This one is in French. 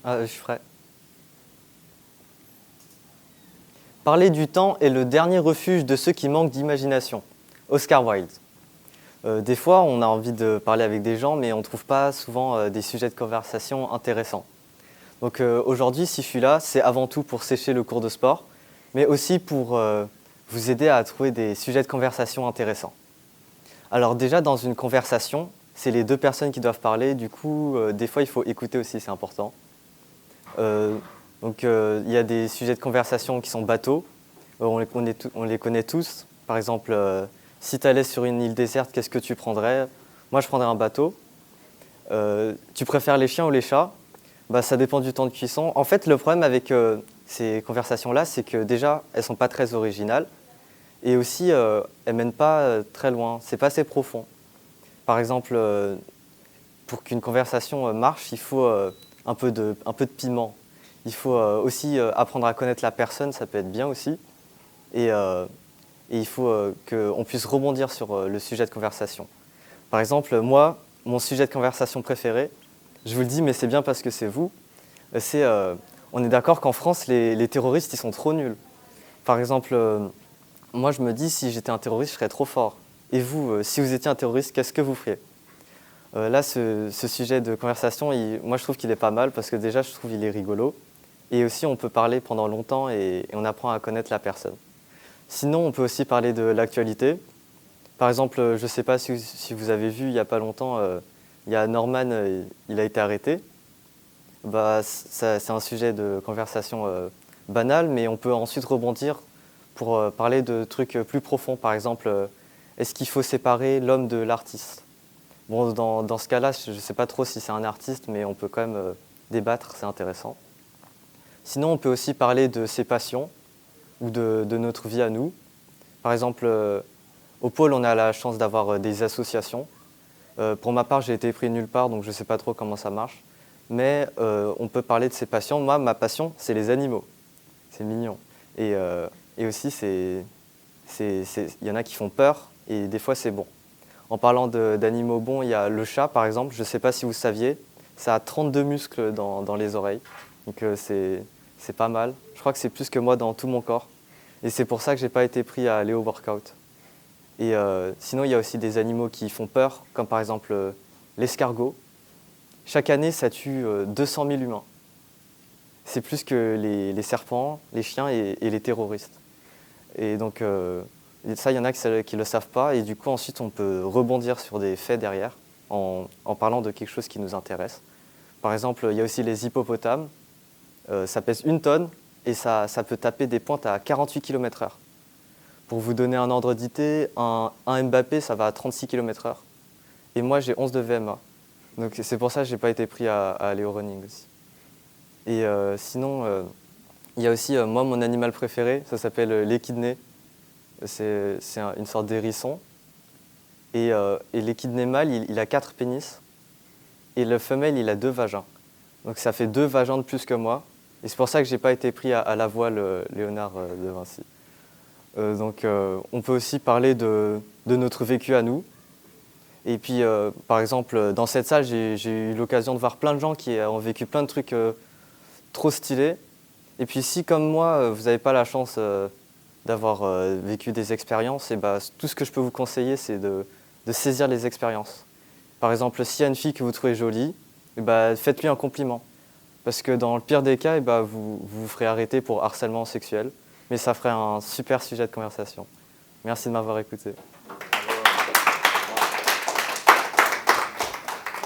Je suis prêt. Parler du temps est le dernier refuge de ceux qui manquent d'imagination. Oscar Wilde. Des fois, on a envie de parler avec des gens, mais on ne trouve pas souvent des sujets de conversation intéressants. Donc aujourd'hui, si je suis là, c'est avant tout pour sécher le cours de sport, mais aussi pour vous aider à trouver des sujets de conversation intéressants. Alors déjà, dans une conversation, c'est les deux personnes qui doivent parler, du coup, des fois, il faut écouter aussi, c'est important. Il y a des sujets de conversation qui sont bateaux, on les connaît tous. Par exemple, si tu allais sur une île déserte, qu'est-ce que tu prendrais? Moi, je prendrais un bateau. Tu préfères les chiens ou les chats? Ça dépend du temps de cuisson. En fait, le problème avec ces conversations-là, c'est que déjà, elles ne sont pas très originales. Et aussi, elles ne mènent pas très loin. C'est pas assez profond. Par exemple, pour qu'une conversation marche, il faut un peu de piment. Il faut aussi apprendre à connaître la personne, ça peut être bien aussi. Et il faut qu'on puisse rebondir sur le sujet de conversation. Par exemple, moi, mon sujet de conversation préféré, je vous le dis, mais c'est bien parce que c'est vous, on est d'accord qu'en France, les terroristes, ils sont trop nuls. Par exemple, moi, je me dis, si j'étais un terroriste, je serais trop fort. Et vous, si vous étiez un terroriste, qu'est-ce que vous feriez? Là, ce sujet de conversation, moi, je trouve qu'il est pas mal parce que déjà, je trouve qu'il est rigolo. Et aussi, on peut parler pendant longtemps et on apprend à connaître la personne. Sinon, on peut aussi parler de l'actualité. Par exemple, je ne sais pas si vous avez vu, il n'y a pas longtemps, il y a Norman, il a été arrêté. C'est un sujet de conversation banal, mais on peut ensuite rebondir pour parler de trucs plus profonds. Par exemple, est-ce qu'il faut séparer l'homme de l'artiste? Bon, dans ce cas-là, je ne sais pas trop si c'est un artiste, mais on peut quand même débattre, c'est intéressant. Sinon, on peut aussi parler de ses passions ou de notre vie à nous. Par exemple, au pôle, on a la chance d'avoir des associations. Pour ma part, j'ai été pris nulle part, donc je ne sais pas trop comment ça marche. Mais on peut parler de ses passions. Moi, ma passion, c'est les animaux. C'est mignon. Et aussi, il y en a qui font peur, et des fois, c'est bon. En parlant d'animaux bons, il y a le chat, par exemple. Je ne sais pas si vous saviez, ça a 32 muscles dans les oreilles. Donc c'est pas mal. Je crois que c'est plus que moi dans tout mon corps. Et c'est pour ça que je n'ai pas été pris à aller au workout. Et sinon, il y a aussi des animaux qui font peur, comme par exemple l'escargot. Chaque année, ça tue 200 000 humains. C'est plus que les serpents, les chiens et les terroristes. Et donc, ça, il y en a qui ne le savent pas. Et du coup, ensuite, on peut rebondir sur des faits derrière en parlant de quelque chose qui nous intéresse. Par exemple, il y a aussi les hippopotames. Ça pèse 1 tonne et ça peut taper des pointes à 48 km/h. Pour vous donner un ordre d'idée, un Mbappé, ça va à 36 km/h. Et moi, j'ai 11 de VMA. Donc c'est pour ça que je n'ai pas été pris à aller au running aussi. Et sinon, il y a aussi, moi, mon animal préféré, ça s'appelle l'échidné. C'est une sorte d'hérisson. Et l'échidné mâle, il a 4 pénis. Et le femelle, il a 2 vagins. Donc ça fait 2 vagins de plus que moi. Et c'est pour ça que je n'ai pas été pris à la voile Léonard de Vinci. On peut aussi parler de notre vécu à nous. Et puis, par exemple, dans cette salle, j'ai eu l'occasion de voir plein de gens qui ont vécu plein de trucs trop stylés. Et puis, si, comme moi, vous n'avez pas la chance d'avoir vécu des expériences, tout ce que je peux vous conseiller, c'est de saisir les expériences. Par exemple, s'il y a une fille que vous trouvez jolie, faites-lui un compliment. Parce que dans le pire des cas, vous ferez arrêter pour harcèlement sexuel. Mais ça ferait un super sujet de conversation. Merci de m'avoir écouté.